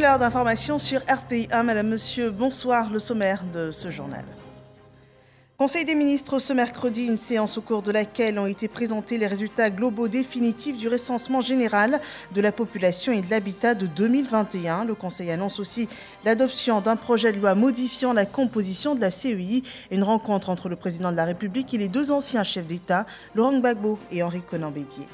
l'heure d'information sur RTI1. Madame, Monsieur, bonsoir. Le sommaire de ce journal. Conseil des ministres ce mercredi, une séance au cours de laquelle ont été présentés les résultats globaux définitifs du recensement général de la population et de l'habitat de 2021. Le Conseil annonce aussi l'adoption d'un projet de loi modifiant la composition de la CEI et une rencontre entre le président de la République et les deux anciens chefs d'État, Laurent Gbagbo et Henri Konan Bédié.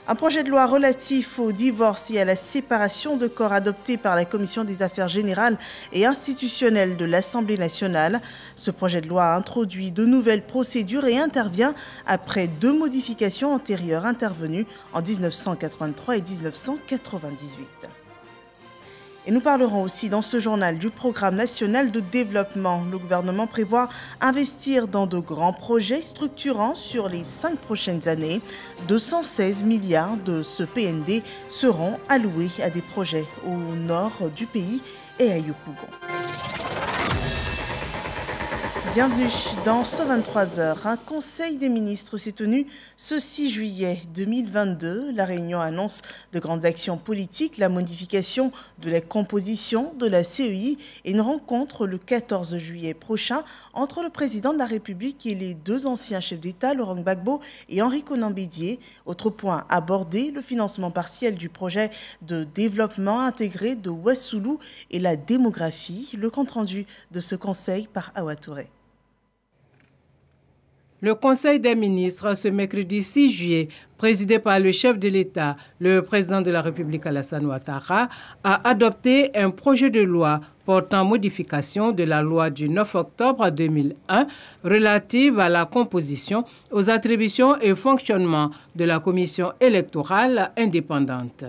Un projet de loi relatif au divorce et à la séparation de corps adopté par la Commission des affaires générales et institutionnelles de l'Assemblée nationale. Ce projet de loi a introduit de nouvelles procédures et intervient après deux modifications antérieures intervenues en 1983 et 1998. Et nous parlerons aussi dans ce journal du programme national de développement. Le gouvernement prévoit investir dans de grands projets structurants sur les 5 prochaines années. 216 milliards de ce PND seront alloués à des projets au nord du pays et à Yopougon. Bienvenue dans ce 23h. Un conseil des ministres s'est tenu ce 6 juillet 2022. La réunion annonce de grandes actions politiques, la modification de la composition de la CEI et une rencontre le 14 juillet prochain entre le président de la République et les deux anciens chefs d'État, Laurent Gbagbo et Henri Konan Bédié. Autre point abordé, le financement partiel du projet de développement intégré de Ouassoulou et la démographie. Le compte-rendu de ce conseil par Awa Touré. Le Conseil des ministres, ce mercredi 6 juillet, présidé par le chef de l'État, le président de la République Alassane Ouattara, a adopté un projet de loi portant modification de la loi du 9 octobre 2001 relative à la composition, aux attributions et fonctionnement de la commission électorale indépendante.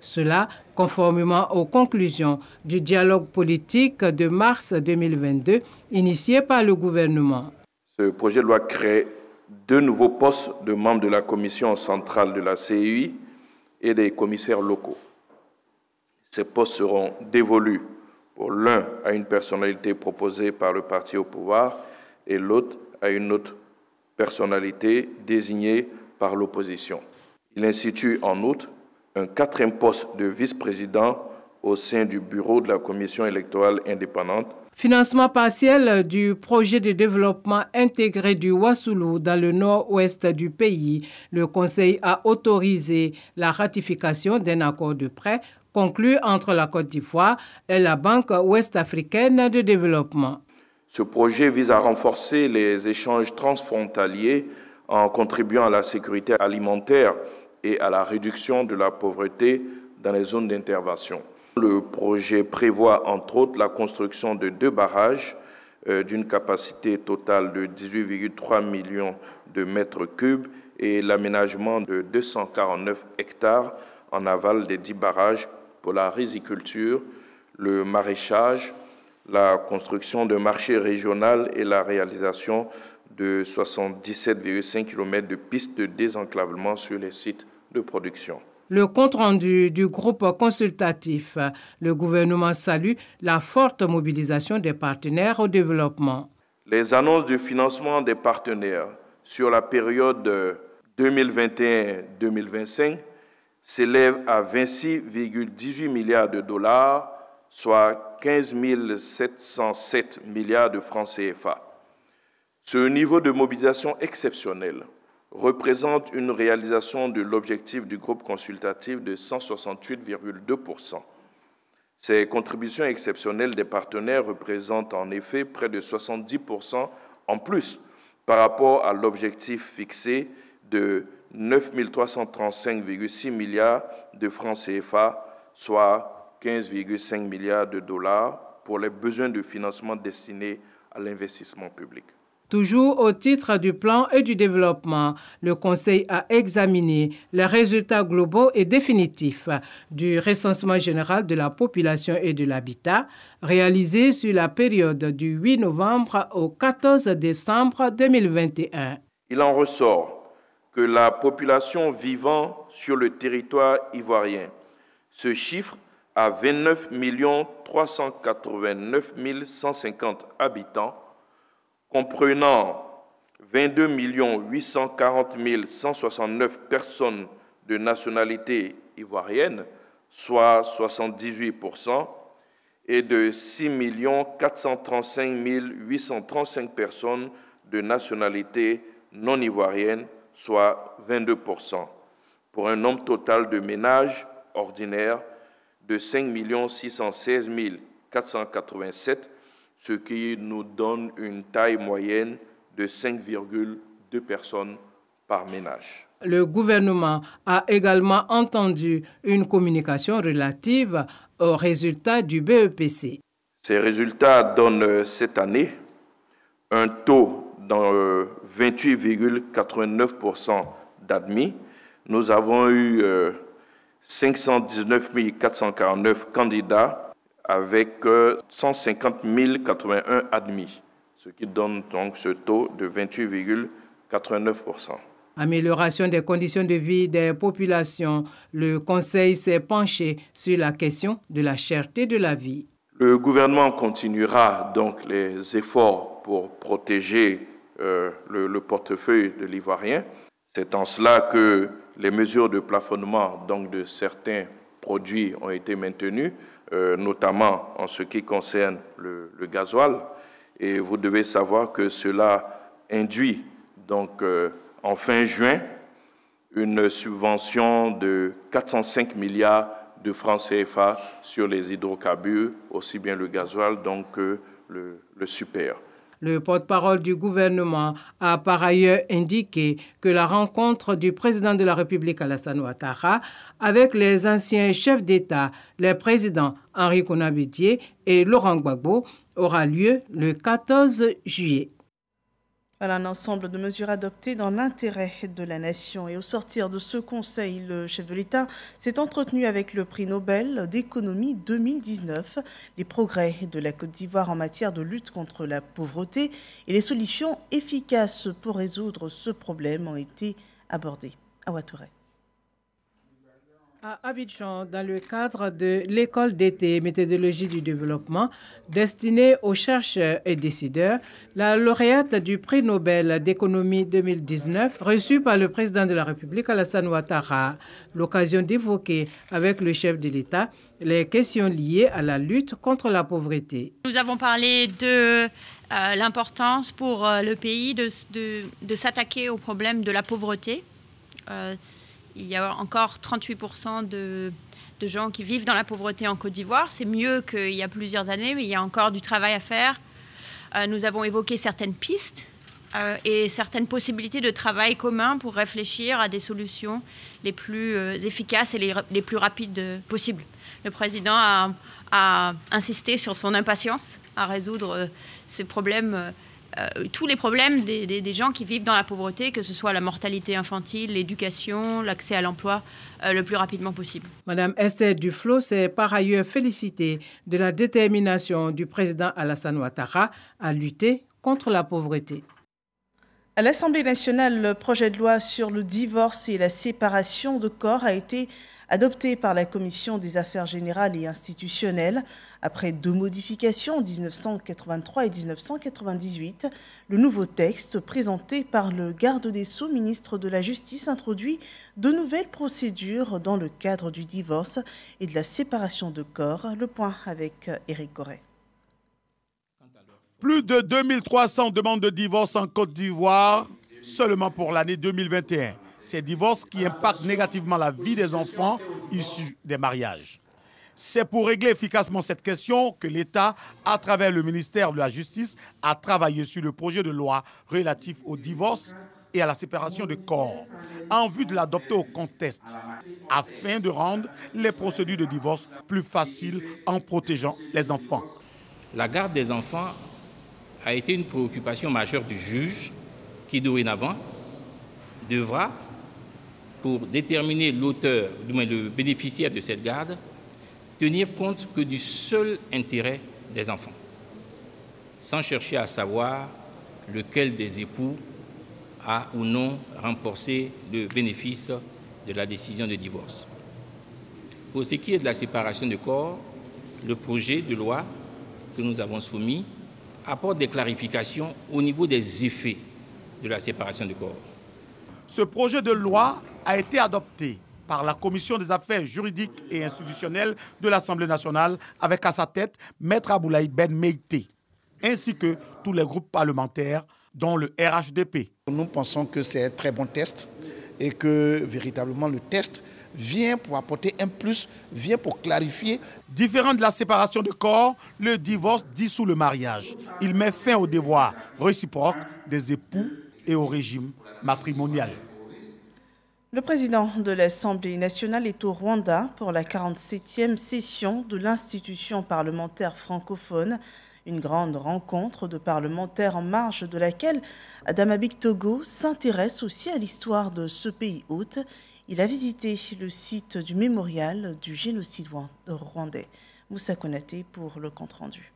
Cela conformément aux conclusions du dialogue politique de mars 2022 initié par le gouvernement. Ce projet de loi crée 2 nouveaux postes de membres de la commission centrale de la CEI et des commissaires locaux. Ces postes seront dévolus pour l'un à une personnalité proposée par le parti au pouvoir et l'autre à une autre personnalité désignée par l'opposition. Il institue en outre un 4e poste de vice-président au sein du bureau de la commission électorale indépendante. Financement partiel du projet de développement intégré du Ouassoulou dans le nord-ouest du pays. Le Conseil a autorisé la ratification d'un accord de prêt conclu entre la Côte d'Ivoire et la Banque ouest-africaine de développement. Ce projet vise à renforcer les échanges transfrontaliers en contribuant à la sécurité alimentaire et à la réduction de la pauvreté dans les zones d'intervention. Le projet prévoit, entre autres, la construction de 2 barrages d'une capacité totale de 18,3 millions de mètres cubes et l'aménagement de 249 hectares en aval des 10 barrages pour la riziculture, le maraîchage, la construction d'un marché régional et la réalisation de 77,5 km de pistes de désenclavement sur les sites de production. Le compte-rendu du groupe consultatif, le gouvernement salue la forte mobilisation des partenaires au développement. Les annonces de financement des partenaires sur la période 2021-2025 s'élèvent à 26,18 milliards de dollars, soit 15 707 milliards de francs CFA. Ce niveau de mobilisation exceptionnel représente une réalisation de l'objectif du groupe consultatif de 168,2%. Ces contributions exceptionnelles des partenaires représentent en effet près de 70% en plus par rapport à l'objectif fixé de 9 335,6 milliards de francs CFA, soit 15,5 milliards de dollars pour les besoins de financement destinés à l'investissement public. Toujours au titre du plan et du développement, le Conseil a examiné les résultats globaux et définitifs du recensement général de la population et de l'habitat réalisé sur la période du 8 novembre au 14 décembre 2021. Il en ressort que la population vivant sur le territoire ivoirien se chiffre à 29 389 150 habitants, comprenant 22 840 169 personnes de nationalité ivoirienne, soit 78%, et de 6 435 835 personnes de nationalité non ivoirienne, soit 22%, pour un nombre total de ménages ordinaires de 5 616 487, ce qui nous donne une taille moyenne de 5,2 personnes par ménage. Le gouvernement a également entendu une communication relative aux résultats du BEPC. Ces résultats donnent cette année un taux de 28,89% d'admis. Nous avons eu 519 449 candidats avec 150 081 admis, ce qui donne donc ce taux de 28,89%. Amélioration des conditions de vie des populations. Le Conseil s'est penché sur la question de la cherté de la vie. Le gouvernement continuera donc les efforts pour protéger le portefeuille de l'Ivoirien. C'est en cela que les mesures de plafonnement donc, de certains produits ont été maintenues, notamment en ce qui concerne le gasoil. Et vous devez savoir que cela induit donc en fin juin, une subvention de 405 milliards de francs CFA sur les hydrocarbures, aussi bien le gasoil donc que le super. Le porte-parole du gouvernement a par ailleurs indiqué que la rencontre du président de la République Alassane Ouattara avec les anciens chefs d'État, les présidents Henri Konan Bédié et Laurent Gbagbo, aura lieu le 14 juillet. Voilà un ensemble de mesures adoptées dans l'intérêt de la nation. Et au sortir de ce conseil, le chef de l'État s'est entretenu avec le prix Nobel d'économie 2019. Les progrès de la Côte d'Ivoire en matière de lutte contre la pauvreté et les solutions efficaces pour résoudre ce problème ont été abordés. À Ouattara. À Abidjan, dans le cadre de l'école d'été méthodologie du développement destinée aux chercheurs et décideurs, la lauréate du prix Nobel d'économie 2019, reçue par le président de la République Alassane Ouattara, l'occasion d'évoquer avec le chef de l'État les questions liées à la lutte contre la pauvreté. Nous avons parlé de l'importance pour le pays de s'attaquer au problème de la pauvreté. Il y a encore 38% de gens qui vivent dans la pauvreté en Côte d'Ivoire. C'est mieux qu'il y a plusieurs années, mais il y a encore du travail à faire. Nous avons évoqué certaines pistes et certaines possibilités de travail commun pour réfléchir à des solutions les plus efficaces et les plus rapides possibles. Le président a insisté sur son impatience à résoudre ces problèmes. Tous les problèmes des gens qui vivent dans la pauvreté, que ce soit la mortalité infantile, l'éducation, l'accès à l'emploi, le plus rapidement possible. Madame Esther Duflo s'est par ailleurs félicitée de la détermination du président Alassane Ouattara à lutter contre la pauvreté. À l'Assemblée nationale, le projet de loi sur le divorce et la séparation de corps a été adopté par la Commission des affaires générales et institutionnelles. Après 2 modifications en 1983 et 1998, le nouveau texte présenté par le garde des Sceaux, ministre de la Justice, introduit de nouvelles procédures dans le cadre du divorce et de la séparation de corps. Le point avec Éric Corret. Plus de 2300 demandes de divorce en Côte d'Ivoire seulement pour l'année 2021. Ces divorces qui impactent négativement la vie des enfants issus des mariages. C'est pour régler efficacement cette question que l'État, à travers le ministère de la Justice, a travaillé sur le projet de loi relatif au divorce et à la séparation de corps, en vue de l'adopter au contest, afin de rendre les procédures de divorce plus faciles en protégeant les enfants. La garde des enfants a été une préoccupation majeure du juge qui, dorénavant, devra, pour déterminer l'auteur, du moins le bénéficiaire de cette garde, tenir compte que du seul intérêt des enfants, sans chercher à savoir lequel des époux a ou non remporté le bénéfice de la décision de divorce. Pour ce qui est de la séparation de corps, le projet de loi que nous avons soumis apporte des clarifications au niveau des effets de la séparation de corps. Ce projet de loi a été adopté par la Commission des affaires juridiques et institutionnelles de l'Assemblée nationale, avec à sa tête Maître Aboulaye Ben Meïté, ainsi que tous les groupes parlementaires, dont le RHDP. Nous pensons que c'est un très bon test et que véritablement le test vient pour apporter un plus, vient pour clarifier. Différent de la séparation de corps, le divorce dissout le mariage. Il met fin au devoir réciproque des époux et au régime matrimonial. Le président de l'Assemblée nationale est au Rwanda pour la 47e session de l'institution parlementaire francophone. Une grande rencontre de parlementaires en marge de laquelle Adama Bictogo s'intéresse aussi à l'histoire de ce pays hôte. Il a visité le site du mémorial du génocide rwandais. Moussa Konaté pour le compte-rendu.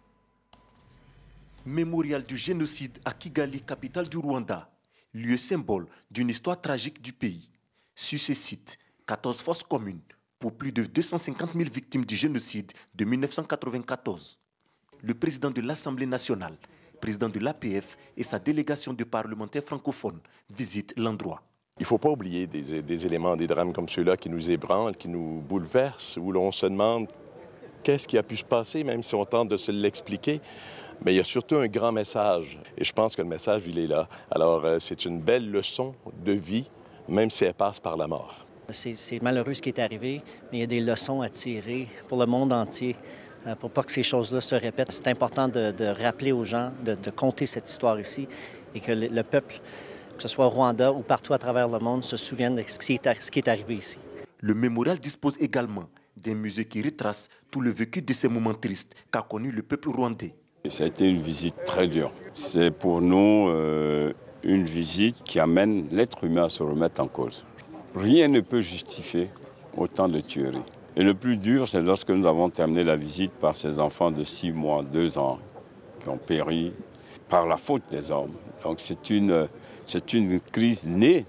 Mémorial du génocide à Kigali, capitale du Rwanda, lieu symbole d'une histoire tragique du pays. Sur ce site, 14 fosses communes pour plus de 250 000 victimes du génocide de 1994. Le président de l'Assemblée nationale, président de l'APF et sa délégation de parlementaires francophones visitent l'endroit. Il ne faut pas oublier des éléments, des drames comme ceux-là qui nous ébranlent, qui nous bouleversent, où l'on se demande qu'est-ce qui a pu se passer, même si on tente de se l'expliquer. Mais il y a surtout un grand message, et je pense que le message, il est là. Alors, c'est une belle leçon de vie, même si elle passe par la mort. C'est malheureux ce qui est arrivé, mais il y a des leçons à tirer pour le monde entier, pour pas que ces choses-là se répètent. C'est important de rappeler aux gens, de conter cette histoire ici, et que le peuple, que ce soit au Rwanda ou partout à travers le monde, se souviennent de ce qui est arrivé ici. Le mémorial dispose également d'un musée qui retrace tout le vécu de ces moments tristes qu'a connu le peuple rwandais. Ça a été une visite très dure. C'est pour nous une visite qui amène l'être humain à se remettre en cause. Rien ne peut justifier autant de tueries. Et le plus dur, c'est lorsque nous avons terminé la visite par ces enfants de 6 mois, 2 ans, qui ont péri par la faute des hommes. Donc c'est une crise née,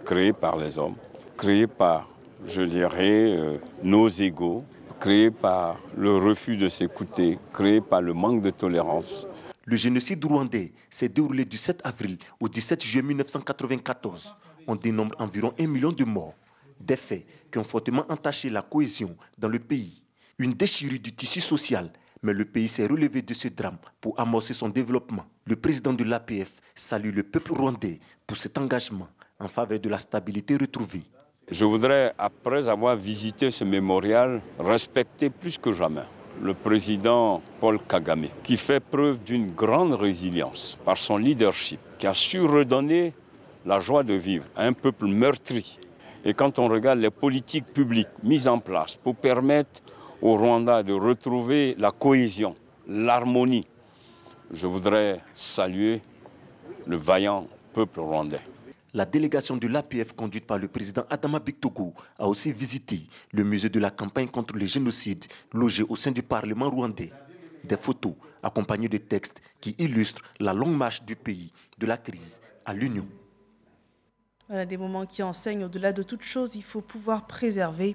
créée par les hommes, créée par, je dirais, nos égos, créée par le refus de s'écouter, créée par le manque de tolérance. Le génocide rwandais s'est déroulé du 7 avril au 17 juillet 1994. On dénombre environ 1 million de morts. Des faits qui ont fortement entaché la cohésion dans le pays. Une déchirure du tissu social, mais le pays s'est relevé de ce drame pour amorcer son développement. Le président de l'APF salue le peuple rwandais pour cet engagement en faveur de la stabilité retrouvée. Je voudrais, après avoir visité ce mémorial, respecter plus que jamais le président Paul Kagame, qui fait preuve d'une grande résilience par son leadership, qui a su redonner la joie de vivre à un peuple meurtri. Et quand on regarde les politiques publiques mises en place pour permettre au Rwanda de retrouver la cohésion, l'harmonie, je voudrais saluer le vaillant peuple rwandais. La délégation de l'APF conduite par le président Adama Bictogo a aussi visité le musée de la campagne contre le génocide logé au sein du Parlement rwandais. Des photos accompagnées de textes qui illustrent la longue marche du pays de la crise à l'union. Voilà des moments qui enseignent, au-delà de toute chose, il faut pouvoir préserver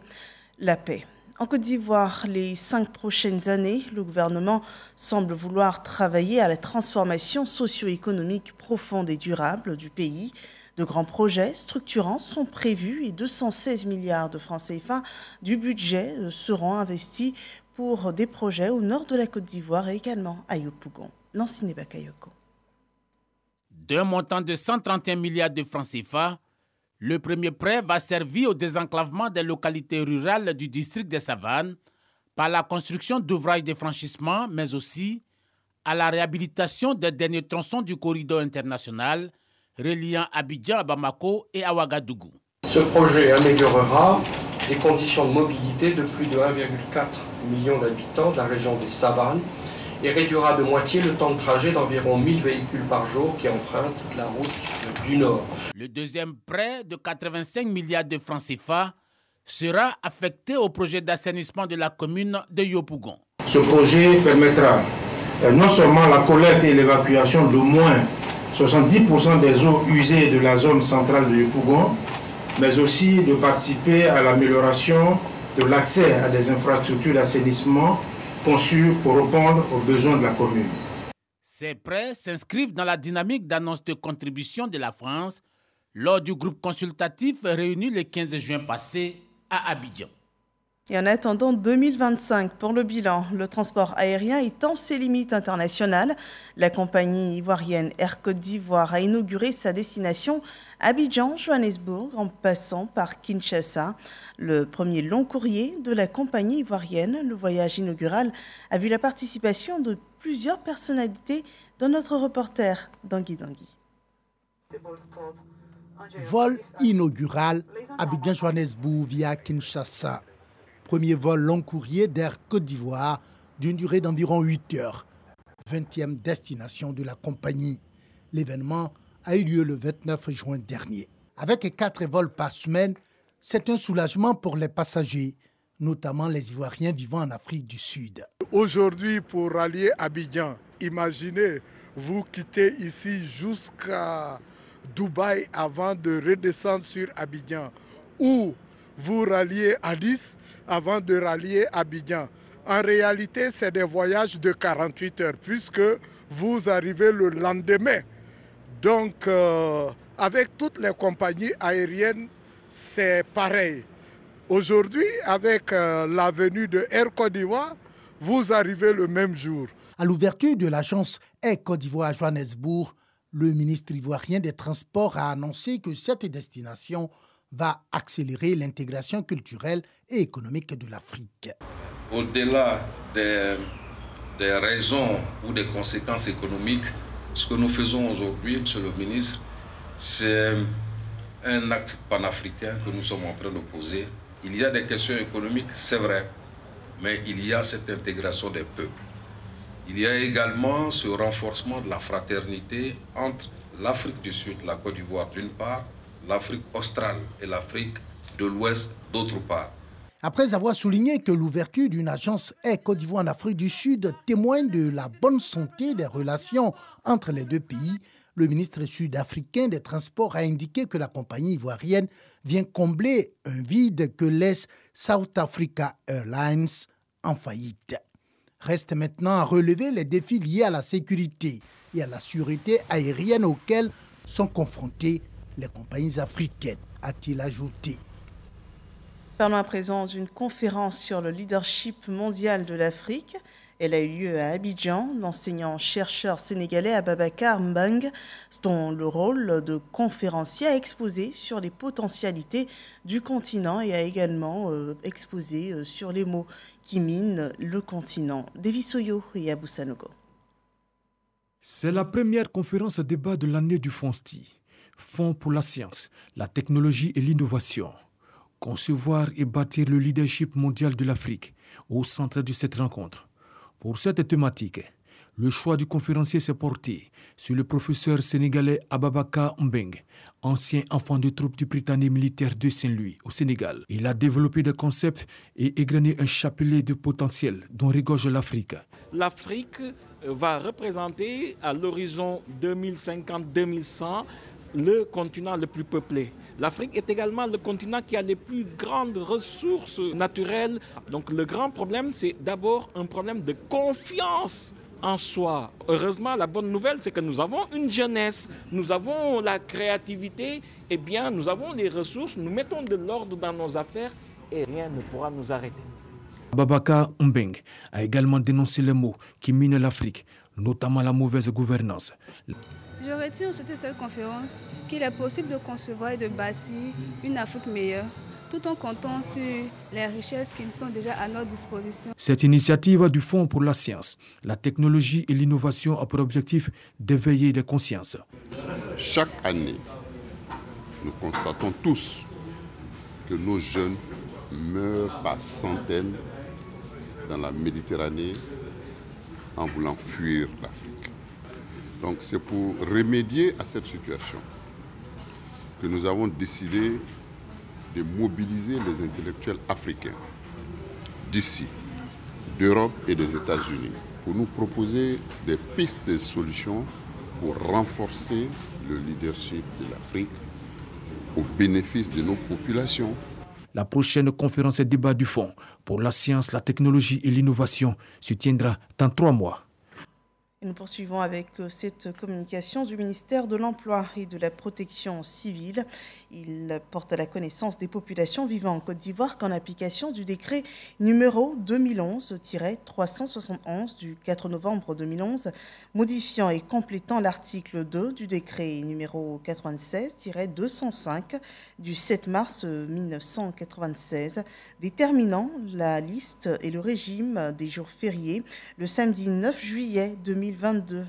la paix. En Côte d'Ivoire, les 5 prochaines années, le gouvernement semble vouloir travailler à la transformation socio-économique profonde et durable du pays. De grands projets structurants sont prévus et 216 milliards de francs CFA du budget seront investis pour des projets au nord de la Côte d'Ivoire et également à Yopougon. Lancine Bakayoko. D'un montant de 131 milliards de francs CFA, le premier prêt va servir au désenclavement des localités rurales du district des Savanes par la construction d'ouvrages de franchissement, mais aussi à la réhabilitation des derniers tronçons du corridor international reliant Abidjan à Bamako et à Ouagadougou. Ce projet améliorera les conditions de mobilité de plus de 1,4 million d'habitants de la région des Savanes et réduira de moitié le temps de trajet d'environ 1000 véhicules par jour qui empruntent la route du Nord. Le deuxième prêt de 85 milliards de francs CFA sera affecté au projet d'assainissement de la commune de Yopougon. Ce projet permettra non seulement la collecte et l'évacuation d'au moins 70% des eaux usées de la zone centrale de Yopougon, mais aussi de participer à l'amélioration de l'accès à des infrastructures d'assainissement conçues pour répondre aux besoins de la commune. Ces prêts s'inscrivent dans la dynamique d'annonce de contribution de la France lors du groupe consultatif réuni le 15 juin passé à Abidjan. Et en attendant 2025 pour le bilan, le transport aérien étend ses limites internationales. La compagnie ivoirienne Air Côte d'Ivoire a inauguré sa destination Abidjan-Johannesburg en passant par Kinshasa. Le premier long courrier de la compagnie ivoirienne, le voyage inaugural, a vu la participation de plusieurs personnalités dans notre reporter Dangui Dangui. Vol inaugural Abidjan-Johannesburg via Kinshasa. Premier vol long courrier d'Air Côte d'Ivoire d'une durée d'environ 8 heures. 20e destination de la compagnie. L'événement a eu lieu le 29 juin dernier. Avec 4 vols par semaine, c'est un soulagement pour les passagers, notamment les Ivoiriens vivant en Afrique du Sud. Aujourd'hui, pour rallier Abidjan, imaginez, vous quittez ici jusqu'à Dubaï avant de redescendre sur Abidjan, ou vous ralliez Addis avant de rallier Abidjan. En réalité, c'est des voyages de 48 heures puisque vous arrivez le lendemain. Donc, avec toutes les compagnies aériennes, c'est pareil. Aujourd'hui, avec la venue de Air Côte d'Ivoire, vous arrivez le même jour. À l'ouverture de l'agence Air Côte d'Ivoire à Johannesburg, le ministre ivoirien des Transports a annoncé que cette destination va accélérer l'intégration culturelle et économique de l'Afrique. Au-delà des raisons ou des conséquences économiques, ce que nous faisons aujourd'hui, Monsieur le ministre, c'est un acte panafricain que nous sommes en train de poser. Il y a des questions économiques, c'est vrai, mais il y a cette intégration des peuples. Il y a également ce renforcement de la fraternité entre l'Afrique du Sud, la Côte d'Ivoire d'une part, l'Afrique australe et l'Afrique de l'Ouest d'autre part. Après avoir souligné que l'ouverture d'une agence Air Côte d'Ivoire en Afrique du Sud témoigne de la bonne santé des relations entre les deux pays, le ministre sud-africain des Transports a indiqué que la compagnie ivoirienne vient combler un vide que laisse South Africa Airlines en faillite. Reste maintenant à relever les défis liés à la sécurité et à la sûreté aérienne auxquels sont confrontées les compagnies africaines, a-t-il ajouté. Parlons à présent d'une conférence sur le leadership mondial de l'Afrique. Elle a eu lieu à Abidjan. L'enseignant-chercheur sénégalais Ababacar Mbang, dont le rôle de conférencier, a exposé sur les potentialités du continent et a également exposé sur les maux qui minent le continent. Davis Oyo et Abou Sanogo. C'est la première conférence débat de l'année du FONSTI, Fonds pour la science, la technologie et l'innovation. Concevoir et bâtir le leadership mondial de l'Afrique au centre de cette rencontre. Pour cette thématique, le choix du conférencier s'est porté sur le professeur sénégalais Ababacar Mbeng, ancien enfant de troupe du Britannique militaire de Saint-Louis au Sénégal. Il a développé des concepts et égrené un chapelet de potentiel dont regorge l'Afrique. L'Afrique va représenter à l'horizon 2050-2100 le continent le plus peuplé. L'Afrique est également le continent qui a les plus grandes ressources naturelles. Donc le grand problème, c'est d'abord un problème de confiance en soi. Heureusement, la bonne nouvelle, c'est que nous avons une jeunesse, nous avons la créativité, eh bien, nous avons les ressources, nous mettons de l'ordre dans nos affaires et rien ne pourra nous arrêter. Ababacar Mbeng a également dénoncé les maux qui minent l'Afrique, notamment la mauvaise gouvernance. Je retire aussi de cette conférence qu'il est possible de concevoir et de bâtir une Afrique meilleure, tout en comptant sur les richesses qui sont déjà à notre disposition. Cette initiative du Fonds pour la science, la technologie et l'innovation a pour objectif d'éveiller les consciences. Chaque année, nous constatons tous que nos jeunes meurent par centaines dans la Méditerranée en voulant fuir l'Afrique. Donc c'est pour remédier à cette situation que nous avons décidé de mobiliser les intellectuels africains d'ici, d'Europe et des États-Unis pour nous proposer des pistes de solutions pour renforcer le leadership de l'Afrique au bénéfice de nos populations. La prochaine conférence et débat du Fonds pour la science, la technologie et l'innovation se tiendra dans 3 mois. Et nous poursuivons avec cette communication du ministère de l'Emploi et de la Protection civile. Il porte à la connaissance des populations vivant en Côte d'Ivoire qu'en application du décret numéro 2011-371 du 4 novembre 2011, modifiant et complétant l'article 2 du décret numéro 96-205 du 7 mars 1996, déterminant la liste et le régime des jours fériés, le samedi 9 juillet 2022,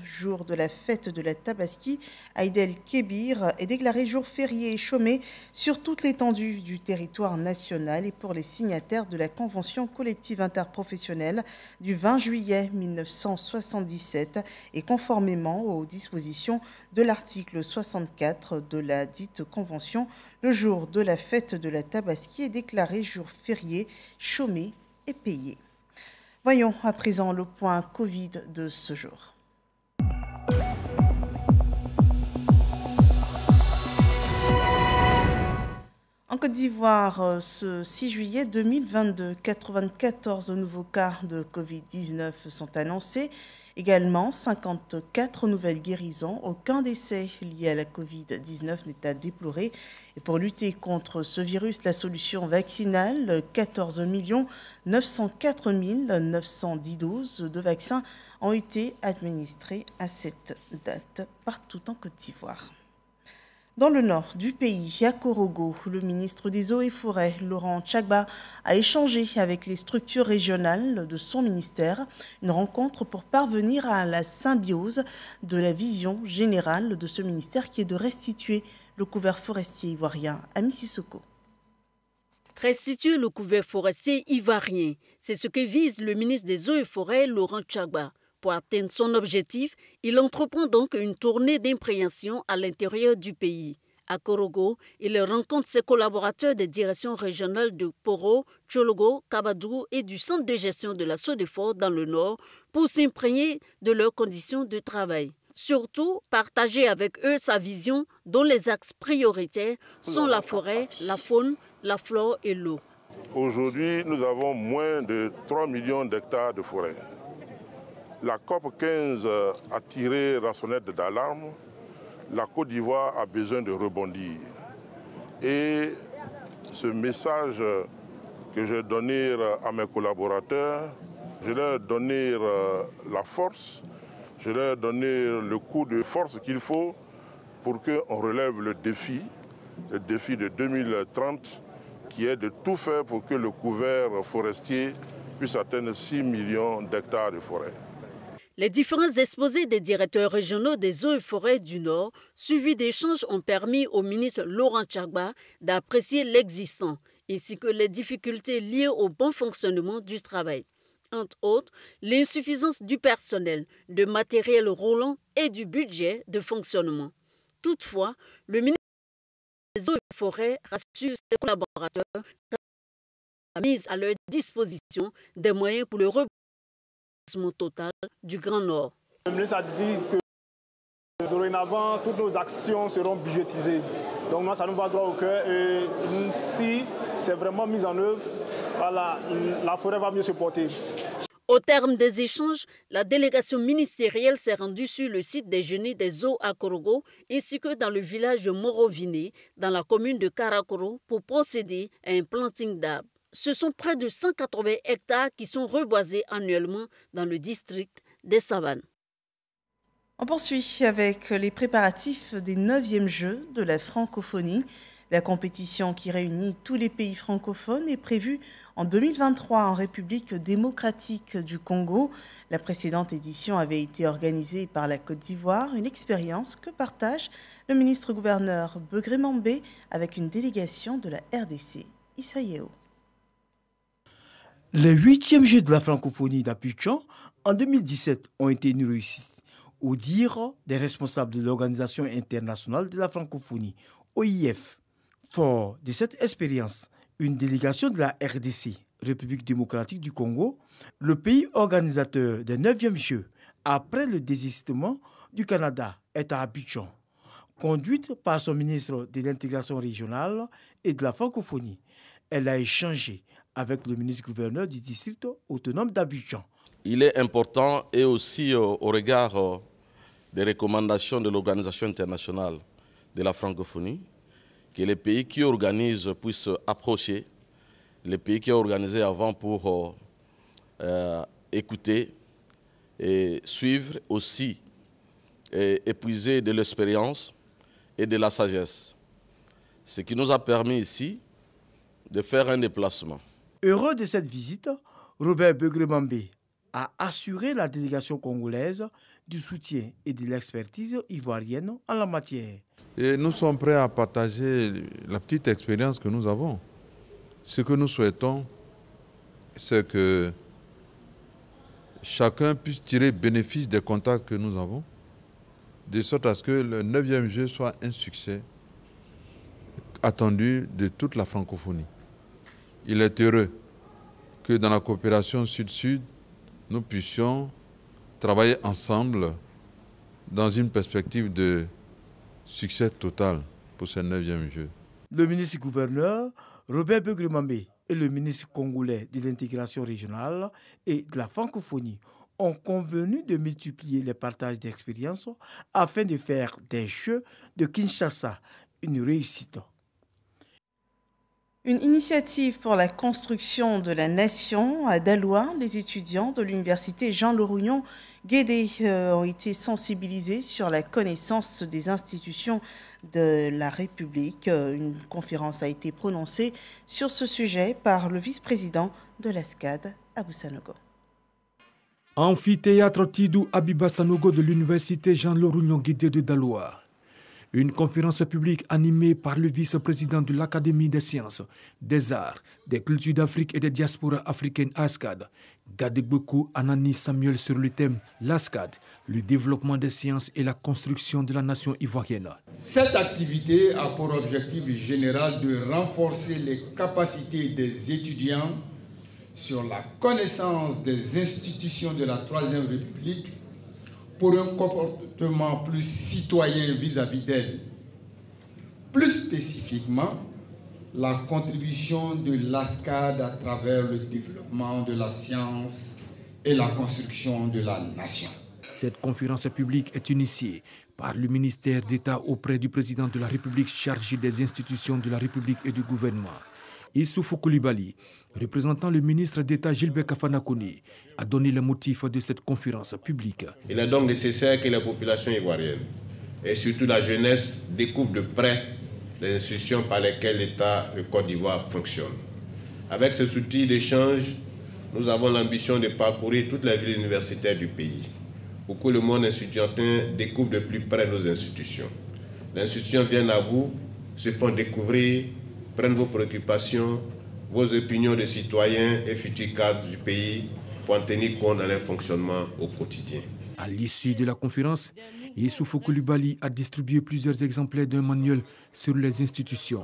jour de la fête de la Tabaski, Aïd el-Kébir est déclaré jour férié et chômé sur toute l'étendue du territoire national et pour les signataires de la Convention collective interprofessionnelle du 20 juillet 1977 et conformément aux dispositions de l'article 64 de la dite Convention, le jour de la fête de la Tabaski est déclaré jour férié, chômé et payé. Voyons à présent le point Covid de ce jour. En Côte d'Ivoire, ce 6 juillet 2022, 94 nouveaux cas de Covid-19 sont annoncés. Également, 54 nouvelles guérisons. Aucun décès lié à la Covid-19 n'est à déplorer. Et pour lutter contre ce virus, la solution vaccinale, 14 904 910 doses de vaccins ont été administrées à cette date partout en Côte d'Ivoire. Dans le nord du pays, à Korogo, le ministre des Eaux et Forêts, Laurent Tchagba, a échangé avec les structures régionales de son ministère, une rencontre pour parvenir à la symbiose de la vision générale de ce ministère qui est de restituer le couvert forestier ivoirien à Mississoko. Restituer le couvert forestier ivoirien, c'est ce que vise le ministre des Eaux et Forêts, Laurent Tchagba. Pour atteindre son objectif, il entreprend donc une tournée d'imprégnation à l'intérieur du pays. À Korogo, il rencontre ses collaborateurs des directions régionales de Poro, Tchologo, Kabadou et du centre de gestion de la Sodefort dans le nord pour s'imprégner de leurs conditions de travail. Surtout, partager avec eux sa vision dont les axes prioritaires sont la forêt, la faune, la flore et l'eau. Aujourd'hui, nous avons moins de 3 millions d'hectares de forêt. La COP15 a tiré la sonnette d'alarme. La Côte d'Ivoire a besoin de rebondir. Et ce message que je vais donner à mes collaborateurs, je leur donner la force, je leur donner le coup de force qu'il faut pour qu'on relève le défi de 2030, qui est de tout faire pour que le couvert forestier puisse atteindre 6 millions d'hectares de forêt. Les différents exposés des directeurs régionaux des eaux et forêts du Nord, suivis d'échanges, ont permis au ministre Laurent Tchagba d'apprécier l'existant, ainsi que les difficultés liées au bon fonctionnement du travail. Entre autres, l'insuffisance du personnel, de matériel roulant et du budget de fonctionnement. Toutefois, le ministre des eaux et forêts rassure ses collaborateurs qu'il a mis à leur disposition des moyens pour le total du Grand Nord. Le ministre a dit que dorénavant, toutes nos actions seront budgétisées. Donc moi, ça nous va droit au cœur. Et si c'est vraiment mis en œuvre, voilà, la forêt va mieux se porter. Au terme des échanges, la délégation ministérielle s'est rendue sur le site des Genies des eaux à Korogo ainsi que dans le village de Moroviné, dans la commune de Karakoro, pour procéder à un planting d'arbres. Ce sont près de 180 hectares qui sont reboisés annuellement dans le district des Savanes. On poursuit avec les préparatifs des 9e Jeux de la francophonie. La compétition qui réunit tous les pays francophones est prévue en 2023 en République démocratique du Congo. La précédente édition avait été organisée par la Côte d'Ivoire, une expérience que partage le ministre-gouverneur Begré Mambé avec une délégation de la RDC. Issa Yeo. Les 8e Jeux de la francophonie d'Abidjan en 2017 ont été une réussite, au dire des responsables de l'Organisation internationale de la francophonie, OIF. Fort de cette expérience, une délégation de la RDC, République démocratique du Congo, le pays organisateur des 9e Jeux, après le désistement du Canada, est à Abidjan. Conduite par son ministre de l'intégration régionale et de la francophonie, elle a échangé avec le ministre-gouverneur du district autonome d'Abidjan. il est important, et aussi au regard des recommandations de l'Organisation internationale de la francophonie, que les pays qui organisent puissent approcher les pays qui ont organisé avant pour écouter et suivre aussi et épuiser de l'expérience et de la sagesse. Ce qui nous a permis ici de faire un déplacement. Heureux de cette visite, Robert Begremambé a assuré la délégation congolaise du soutien et de l'expertise ivoirienne en la matière. Et nous sommes prêts à partager la petite expérience que nous avons. Ce que nous souhaitons, c'est que chacun puisse tirer bénéfice des contacts que nous avons, de sorte à ce que le 9e jeu soit un succès attendu de toute la francophonie. Il est heureux que dans la coopération Sud-Sud, nous puissions travailler ensemble dans une perspective de succès total pour ce 9e jeu. Le ministre-gouverneur Robert Begremambé et le ministre congolais de l'intégration régionale et de la francophonie ont convenu de multiplier les partages d'expériences afin de faire des Jeux de Kinshasa une réussite. Une initiative pour la construction de la nation à Daloa. Les étudiants de l'université Jean-Laurignon Guédé ont été sensibilisés sur la connaissance des institutions de la République. Une conférence a été prononcée sur ce sujet par le vice-président de l'ASCAD, Abou Sanogo. Amphithéâtre Tidou Abiba Sanogo de l'université Jean-Laurignon Guédé de Daloa. Une conférence publique animée par le vice-président de l'Académie des sciences, des arts, des cultures d'Afrique et des diasporas africaines ASCAD, Gadegbekou Anani Samuel sur le thème l'ASCAD, le développement des sciences et la construction de la nation ivoirienne. Cette activité a pour objectif général de renforcer les capacités des étudiants sur la connaissance des institutions de la Troisième République pour un comportement plus citoyen vis-à-vis d'elle. Plus spécifiquement, la contribution de l'ASCAD à travers le développement de la science et la construction de la nation. Cette conférence publique est initiée par le ministère d'État auprès du président de la République chargé des institutions de la République et du gouvernement. Issoufou Koulibaly, représentant le ministre d'État Gilbert Kafanakouni, a donné le motif de cette conférence publique. Il est donc nécessaire que la population ivoirienne et surtout la jeunesse découvrent de près les institutions par lesquelles l'État de Côte d'Ivoire fonctionne. Avec cet outil d'échange, nous avons l'ambition de parcourir toutes les villes universitaires du pays, pour que le monde étudiantin découvre de plus près nos institutions. Les institutions viennent à vous, se font découvrir, prennent vos préoccupations, vos opinions de citoyens et futurs cadres du pays pour en tenir compte dans leur fonctionnement au quotidien. À l'issue de la conférence, Issoufou Koulibaly a distribué plusieurs exemplaires d'un manuel sur les institutions,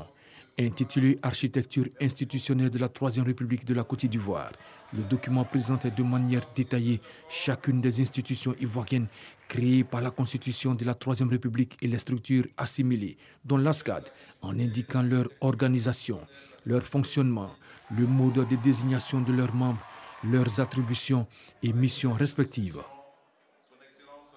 intitulé Architecture institutionnelle de la Troisième République de la Côte d'Ivoire. Le document présente de manière détaillée chacune des institutions ivoiriennes créées par la Constitution de la Troisième République et les structures assimilées, dont l'ASCAD, en indiquant leur organisation, leur fonctionnement, le mode de désignation de leurs membres, leurs attributions et missions respectives.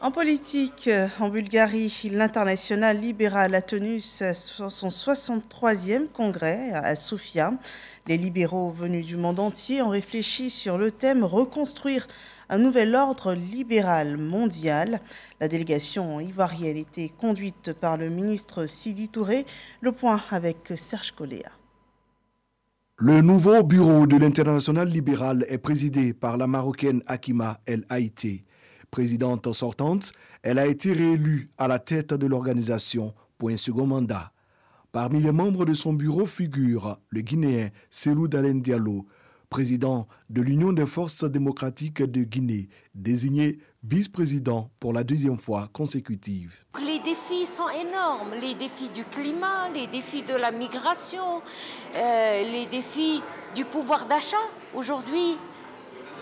En politique, en Bulgarie, l'Internationale libérale a tenu son 63e congrès à Sofia. Les libéraux venus du monde entier ont réfléchi sur le thème « Reconstruire un nouvel ordre libéral mondial ». La délégation ivoirienne était conduite par le ministre Sidi Touré. Le point avec Serge Coléa. Le nouveau bureau de l'Internationale libérale est présidé par la Marocaine Hakima El Haïté. Présidente sortante, elle a été réélue à la tête de l'organisation pour un second mandat. Parmi les membres de son bureau figure le Guinéen Cellou Dalein Diallo, président de l'Union des forces démocratiques de Guinée, désigné vice-président pour la deuxième fois consécutive. Les défis sont énormes, les défis du climat, les défis de la migration, les défis du pouvoir d'achat. Aujourd'hui,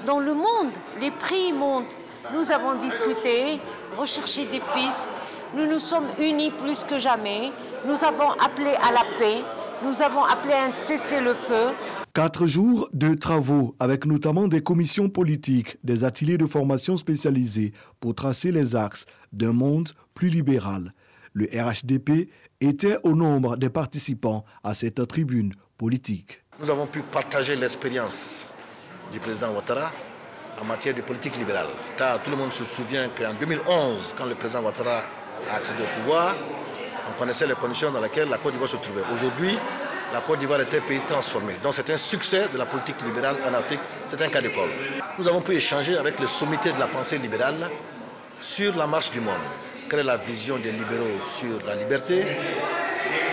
dans le monde, les prix montent. Nous avons discuté, recherché des pistes, nous nous sommes unis plus que jamais, nous avons appelé à la paix, nous avons appelé à un cessez-le-feu. 4 jours de travaux avec notamment des commissions politiques, des ateliers de formation spécialisés pour tracer les axes d'un monde plus libéral. Le RHDP était au nombre des participants à cette tribune politique. Nous avons pu partager l'expérience du président Ouattara en matière de politique libérale. Car tout le monde se souvient qu'en 2011, quand le président Ouattara a accédé au pouvoir, on connaissait les conditions dans lesquelles la Côte d'Ivoire se trouvait. Aujourd'hui, la Côte d'Ivoire est un pays transformé. Donc c'est un succès de la politique libérale en Afrique, c'est un cas d'école. Nous avons pu échanger avec le sommité de la pensée libérale sur la marche du monde. Quelle est la vision des libéraux sur la liberté,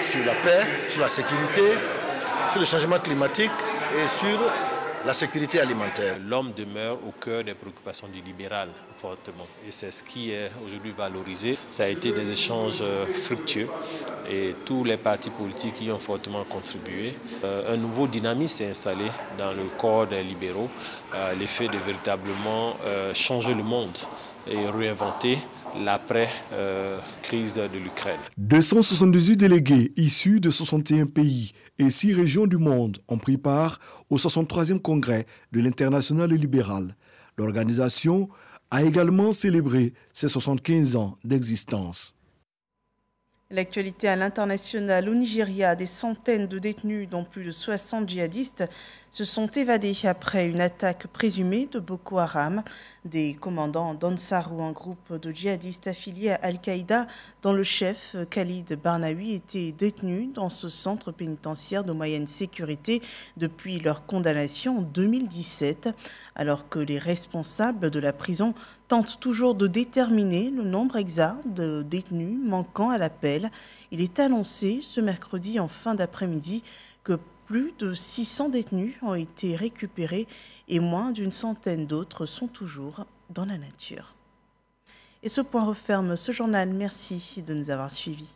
sur la paix, sur la sécurité, sur le changement climatique et sur la sécurité alimentaire. L'homme demeure au cœur des préoccupations du libéral fortement et c'est ce qui est aujourd'hui valorisé. Ça a été des échanges fructueux et tous les partis politiques y ont fortement contribué. Un nouveau dynamisme s'est installé dans le corps des libéraux, l'effet de véritablement changer le monde et réinventer l'après-crise de l'Ukraine. 278 délégués issus de 61 pays et 6 régions du monde ont pris part au 63e congrès de l'Internationale libérale. L'organisation a également célébré ses 75 ans d'existence. L'actualité à l'international, au Nigeria, des centaines de détenus, dont plus de 60 djihadistes, se sont évadés après une attaque présumée de Boko Haram. Des commandants d'Ansarou, un groupe de djihadistes affiliés à Al-Qaïda, dont le chef Khalid Barnaoui était détenu dans ce centre pénitentiaire de moyenne sécurité depuis leur condamnation en 2017. Alors que les responsables de la prison tentent toujours de déterminer le nombre exact de détenus manquant à l'appel, il est annoncé ce mercredi en fin d'après-midi que plus de 600 détenus ont été récupérés et moins d'une centaine d'autres sont toujours dans la nature. Et ce point referme ce journal. Merci de nous avoir suivis.